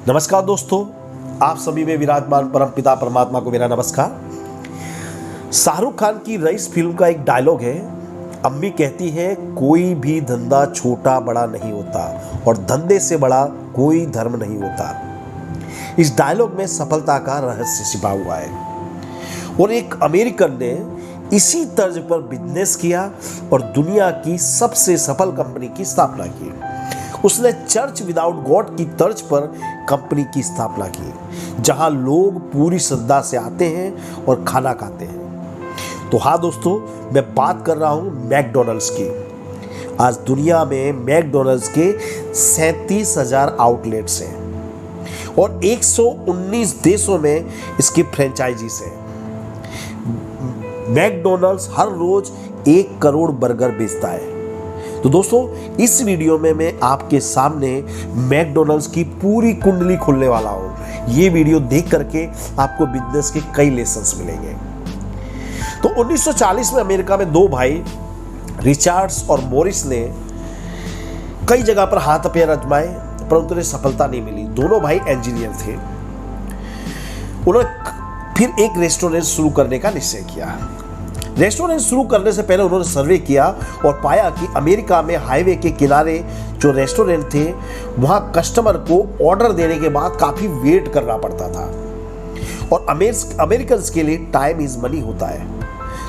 नमस्कार दोस्तों, आप सभी में विराजमान परमपिता परमात्मा को मेरा नमस्कार। शाहरुख खान की रईस फिल्म का एक डायलॉग है, अम्मी कहती है कोई भी धंधा छोटा बड़ा नहीं होता और धंधे से बड़ा कोई धर्म नहीं होता। इस डायलॉग में सफलता का रहस्य छिपा हुआ है और एक अमेरिकन ने इसी तर्ज पर बिजनेस किया और दुनिया की सबसे सफल कंपनी की स्थापना की। उसने चर्च विदाउट गॉड की तर्ज पर कंपनी की स्थापना की, जहां लोग पूरी श्रद्धा से आते हैं और खाना खाते हैं। तो हाँ दोस्तों, मैं बात कर रहा हूं मैकडॉनल्ड्स की। आज दुनिया में मैकडॉनल्ड्स के 37,000 आउटलेट्स हैं और 119 देशों में इसकी फ्रेंचाइजीज हैं। मैकडॉनल्ड्स हर रोज 1 करोड़ बर्गर बेचता है। तो दोस्तों, इस वीडियो में मैं आपके सामने मैकडॉनल्ड्स की पूरी कुंडली खोलने वाला हूं। ये वीडियो देख करके आपको बिजनेस के कई लेसन्स मिलेंगे। तो 1940 में अमेरिका में 2 भाई रिचर्ड्स और मॉरिस ने कई जगह पर हाथ पैर आजमाए, परंतु उन्हें सफलता नहीं मिली। दोनों भाई इंजीनियर थे। उन्होंने फिर एक रेस्टोरेंट शुरू करने का निश्चय किया। रेस्टोरेंट शुरू करने से पहले उन्होंने सर्वे किया और पाया कि अमेरिका में हाईवे के किनारे जो रेस्टोरेंट थे, वहां कस्टमर को ऑर्डर देने के बाद काफी वेट करना पड़ता था और अमेरिकन के लिए टाइम इज मनी होता है।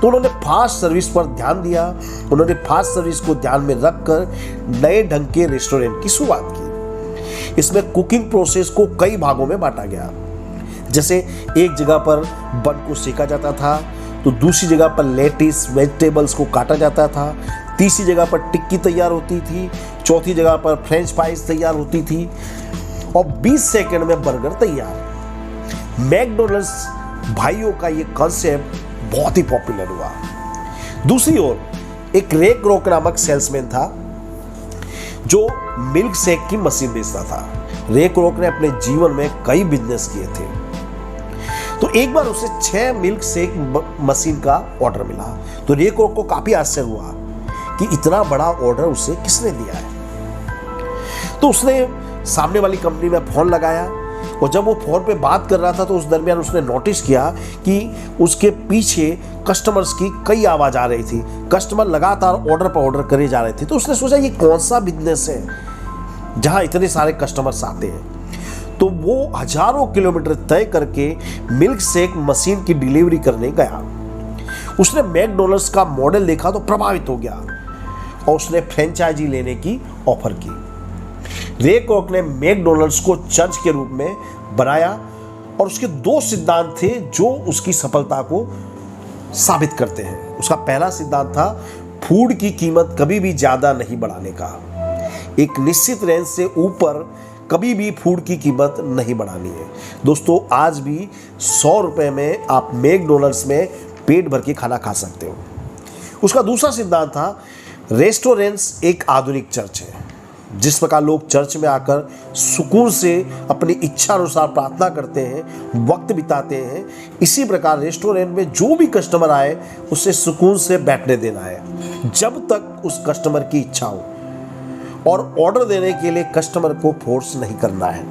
तो उन्होंने फास्ट सर्विस पर ध्यान दिया। उन्होंने फास्ट सर्विस को ध्यान में रखकर नए ढंग के रेस्टोरेंट की शुरुआत की। इसमें कुकिंग प्रोसेस को कई भागों में बांटा गया। जैसे एक जगह पर बन को सेका जाता था, तो दूसरी जगह पर लेटिस वेजिटेबल्स को काटा जाता था, तीसरी जगह पर टिक्की तैयार होती थी, चौथी जगह पर फ्रेंच फ्राइज तैयार होती थी और 20 सेकंड में बर्गर तैयार। मैकडॉनल्ड्स भाइयों का ये कॉन्सेप्ट बहुत ही पॉपुलर हुआ। दूसरी ओर एक रे क्रॉक नामक सेल्समैन था जो मिल्क शेक की मशीन बेचता था। रे क्रॉक ने अपने जीवन में कई बिजनेस किए थे। तो एक बार उसे 6 मिल्क शेक मशीन का ऑर्डर मिला। तो रे क्रॉक को काफी आश्चर्य हुआ कि इतना बड़ा ऑर्डर उसे किसने दिया है। तो उसने सामने वाली कंपनी में फोन लगाया और जब वो फोन पे बात कर रहा था तो उस दरमियान उसने नोटिस किया कि उसके पीछे कस्टमर्स की कई आवाज आ रही थी। कस्टमर लगातार ऑर्डर पर ऑर्डर करे जा रहे थे। तो उसने सोचा ये कौन सा बिजनेस है जहां इतने सारे कस्टमर्स आते हैं। तो वो हजारों किलोमीटर तय करके मिल्क शेक मशीन की डिलीवरी करने गया। उसने मैकडॉनल्ड्स का मॉडल देखा तो प्रभावित हो गया और उसने फ्रेंचाइजी लेने की ऑफर की। रे क्रॉक ने मैकडॉनल्ड्स को चर्च के रूप में बनाया और उसके 2 सिद्धांत थे जो उसकी सफलता को साबित करते हैं। उसका पहला सिद्धांत था फूड की कीमत कभी भी ज्यादा नहीं बढ़ाने का। एक निश्चित रेंज से ऊपर कभी भी फूड की कीमत नहीं बढ़ानी है। दोस्तों, आज भी 100 रुपए में आप मैकडॉनल्ड्स में पेट भर के खाना खा सकते हो। उसका दूसरा सिद्धांत था रेस्टोरेंट्स एक आधुनिक चर्च है। जिस प्रकार लोग चर्च में आकर सुकून से अपनी इच्छा अनुसार प्रार्थना करते हैं, वक्त बिताते हैं, इसी प्रकार रेस्टोरेंट में जो भी कस्टमर आए उसे सुकून से बैठने देना है जब तक उस कस्टमर की इच्छा हो और ऑर्डर देने के लिए कस्टमर को फोर्स नहीं करना है।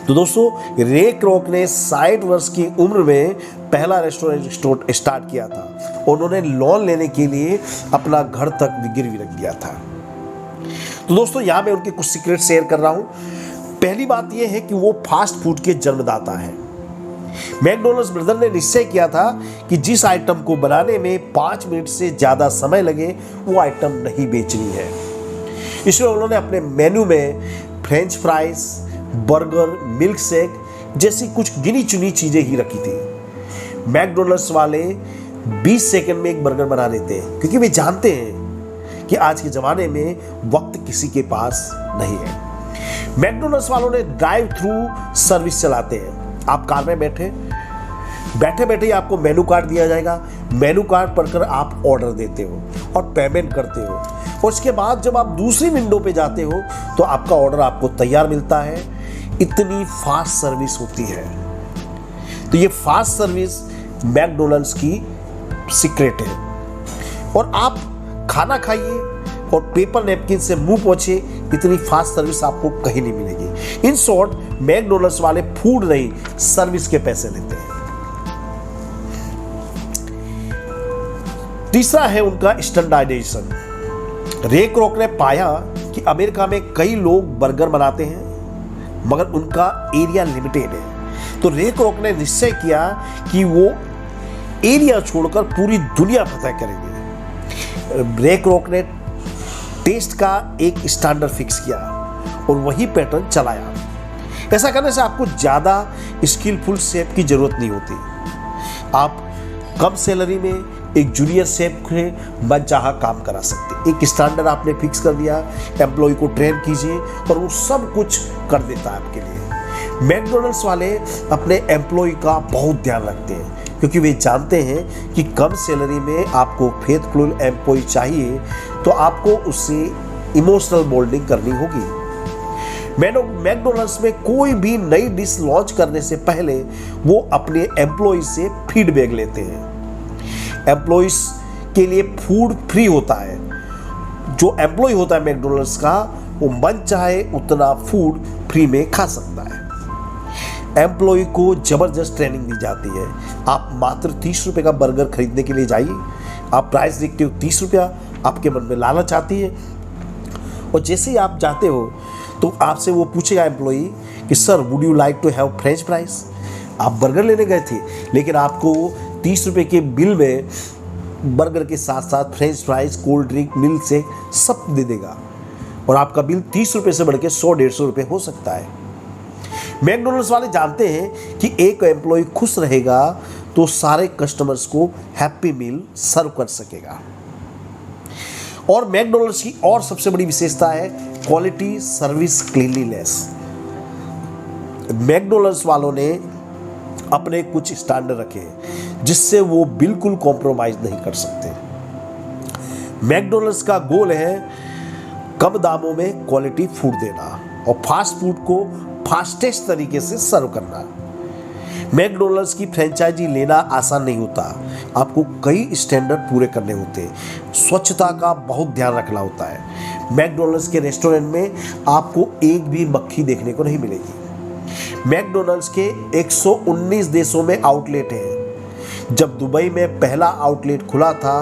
तो दोस्तों, रे क्रॉक ने 60 वर्ष की उम्र में पहला रेस्टोरेंट स्टार्ट किया था। उन्होंने लोन लेने के लिए अपना घर तक गिरवी रख दिया था। तो दोस्तों, यहां मैं उनके कुछ सीक्रेट शेयर कर रहा हूं। पहली बात यह है कि वो फास्ट फूड के जन्मदाता हैं। मैकडॉनल्ड्स ब्रदर ने निश्चय किया था कि जिस आइटम को बनाने में 5 मिनट से ज्यादा समय लगे वो आइटम नहीं बेचनी है। इसलिए उन्होंने अपने मेन्यू में French fries, burger, milk shake जैसी कुछ गिनी चुनी चीजें ही रखी थी। मैकडॉनल्ड्स वाले 20 सेकंड में एक बर्गर बना देते हैं क्योंकि वे जानते हैं कि आज के जमाने में वक्त किसी के पास नहीं है। मैकडॉनल्ड्स वालों ने ड्राइव थ्रू सर्विस चलाते हैं। आप कार में बैठे बैठे ही आपको मेनू कार्ड दिया जाएगा। मेनू कार्ड पढ़कर आप ऑर्डर देते हो और पेमेंट करते हो और उसके बाद जब आप दूसरी विंडो पे जाते हो तो आपका ऑर्डर आपको तैयार मिलता है। इतनी फास्ट सर्विस होती है। तो ये फास्ट सर्विस मैकडॉनल्ड्स की सीक्रेट है। और आप खाना खाइए, और पेपर नैपकिन से मुंह पोंछे इतनी फास्ट सर्विस आपको कहीं नहीं मिलेगी। इन शॉर्ट, मैकडोनल्ड्स वाले फूड नहीं, सर्विस के पैसे लेते हैं। तीसरा है उनका स्टैंडर्डाइजेशन। रे क्रॉक ने पाया कि अमेरिका में कई लोग बर्गर बनाते हैं मगर उनका एरिया लिमिटेड है, तो रे क्रॉक ने निश्चय किया कि वो एरिया छोड़कर पूरी दुनिया फतह करेंगे। रे क्रॉक ने टेस्ट का एक स्टैंडर्ड फिक्स किया और वही पैटर्न चलाया। ऐसा करने से आपको ज़्यादा स्किलफुल शेफ की जरूरत नहीं होती। आप कम सैलरी में एक जूनियर शेफ के मनचाहा काम करा सकते। एक स्टैंडर्ड आपने फिक्स कर दिया, एम्प्लॉय को ट्रेन कीजिए और वो सब कुछ कर देता है आपके लिए। मैकडोनल्ड्स वाले अपने एम्प्लॉय का बहुत ध्यान रखते हैं क्योंकि वे जानते हैं कि कम सैलरी में आपको फेथफुल एम्प्लॉय चाहिए, तो आपको उससे इमोशनल मोल्डिंग करनी होगी। मैकडोनल्ड्स में कोई भी नई डिश लॉन्च करने से पहले वो अपने एम्प्लॉय से फीडबैक लेते हैं। एम्प्लॉयज के लिए फूड फ्री होता है। जो एम्प्लॉय होता है मैकडोनल्ड्स का, वो मन चाहे उतना फूड फ्री में खा सकता है। एम्प्लॉय को जबरदस्त ट्रेनिंग दी जाती है। आप मात्र 30 रुपये का बर्गर खरीदने के लिए जाइए, आप प्राइस देखते हो 30 रुपया, आपके मन में लालच आती है और जैसे ही आप जाते हो तो आपसे वो पूछेगा एम्प्लॉय कि sir would you like to have French fries. आप बर्गर लेने गए थे लेकिन आपको 30 रुपये के बिल में बर्गर के साथ साथ French fries, cold drink, milk shake सब दे देगा और आपका बिल 30 रुपये से बढ़ के 100-150 रुपये हो सकता है। मैकडोनल्ड्स वाले जानते हैं कि एक एम्प्लॉय खुश रहेगा तो सारे कस्टमर्स को हैप्पी मील सर्व कर सकेगा। और मैकडोनल्ड्स की और सबसे बड़ी विशेषता है क्वालिटी, सर्विस, क्लीनलीनेस। मैकडोनल्ड्स वालों ने अपने कुछ स्टैंडर्ड रखे जिससे वो बिल्कुल कॉम्प्रोमाइज नहीं कर सकते। मैकडोनल्ड्स का गोल है कम दामों में क्वालिटी फूड देना और फास्ट फूड को फास्टेस्ट तरीके से सर्व करना। मैकडोनल्ड्स की फ्रेंचाइजी लेना आसान नहीं होता, आपको कई स्टैंडर्ड पूरे करने होते हैं। स्वच्छता का बहुत ध्यान रखना होता है। मैकडोनल्ड्स के रेस्टोरेंट में आपको एक भी मक्खी देखने को नहीं मिलेगी। मैकडोनल्ड्स के 119 देशों में आउटलेट हैं। जब दुबई में पहला आउटलेट खुला था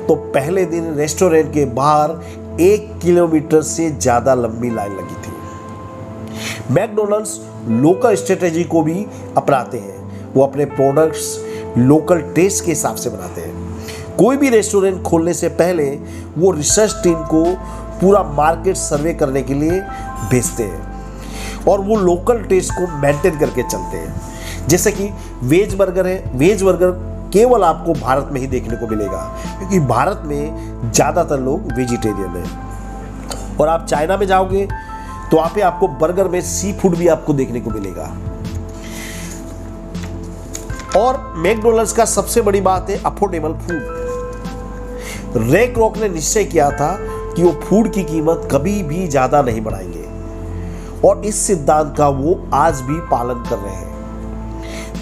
तो पहले दिन रेस्टोरेंट के बाहर 1 किलोमीटर से ज़्यादा लंबी लाइन लगी थी। मैकडोनल्ड्स लोकल स्ट्रेटेजी को भी अपनाते हैं। वो अपने प्रोडक्ट्स लोकल टेस्ट के हिसाब से बनाते हैं। कोई भी रेस्टोरेंट खोलने से पहले वो रिसर्च टीम को पूरा मार्केट सर्वे करने के लिए भेजते हैं और वो लोकल टेस्ट को मेंटेन करके चलते हैं। जैसे कि वेज बर्गर है, वेज बर्गर केवल आपको भारत में ही देखने को मिलेगा क्योंकि भारत में ज़्यादातर लोग वेजिटेरियन हैं। और आप चाइना में जाओगे तो वहाँ पे आपको बर्गर में सी फूड भी आपको देखने को मिलेगा। और मैकडोनल्ड्स का सबसे बड़ी बात है अफोर्डेबल फूड। रे क्रॉक ने निश्चय किया था कि वो फूड की कीमत कभी भी ज़्यादा नहीं बढ़ाएंगे और इस सिद्धांत का वो आज भी पालन कर रहे हैं।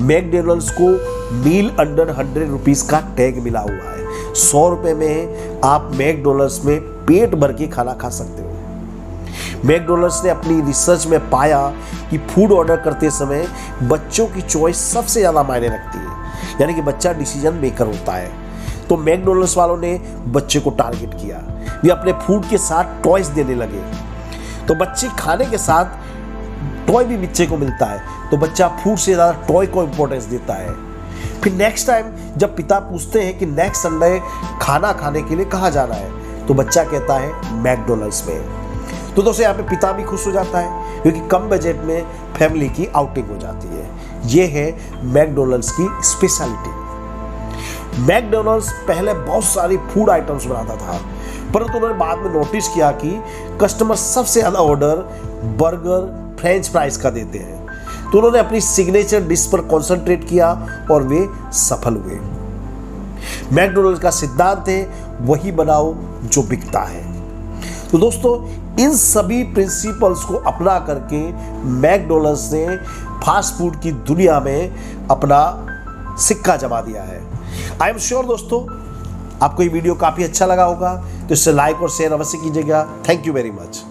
मैकडोनल्ड्स को मील अंडर 100 रुपीज़ का टैग मिला हुआ है। 100 रुपये में आप मैकडोनल्ड्स में पेट भर के खाना खा सकते हो। मैकडोनल्ड्स ने अपनी रिसर्च में पाया कि फूड ऑर्डर करते समय बच्चों की चॉइस सबसे ज़्यादा मायने रखती है, यानी कि बच्चा डिसीजन मेकर होता है। तो मैकडोनल्ड्स वालों ने बच्चे को टारगेट किया। वे अपने फूड के साथ टॉयज देने लगे, तो बच्चे खाने के साथ टॉय भी बच्चे को मिलता है, तो बच्चा फूड से ज़्यादा टॉय को इम्पोर्टेंस देता है। फिर नेक्स्ट टाइम जब पिता पूछते हैं कि नेक्स्ट संडे खाना खाने के लिए कहाँ जाना है, तो बच्चा कहता है मैकडोनल्ड्स में। तो दोस्तों यहाँ पे पिता भी खुश हो जाता है क्योंकि कम बजट में फैमिली की आउटिंग हो जाती है। ये है मैकडोनल्ड्स की स्पेशलिटी। मैकडोनल्ड्स पहले बहुत सारी फूड आइटम्स बनाता था, परंतु उन्होंने बाद में नोटिस किया कि कस्टमर सबसे ज़्यादा ऑर्डर बर्गर, फ्रेंच फ्राइज का देते हैं। तो उन्होंने अपनी सिग्नेचर डिश पर कॉन्सेंट्रेट किया और वे सफल हुए। मैकडोनल्ड्स का सिद्धांत है वही बनाओ जो बिकता है। तो दोस्तों इन सभी प्रिंसिपल्स को अपना करके मैकडोनल्ड्स ने फास्ट फूड की दुनिया में अपना सिक्का जमा दिया है। आई एम श्योर दोस्तों आपको ये वीडियो काफ़ी अच्छा लगा होगा। तो इससे लाइक और शेयर अवश्य कीजिएगा। Thank you very much.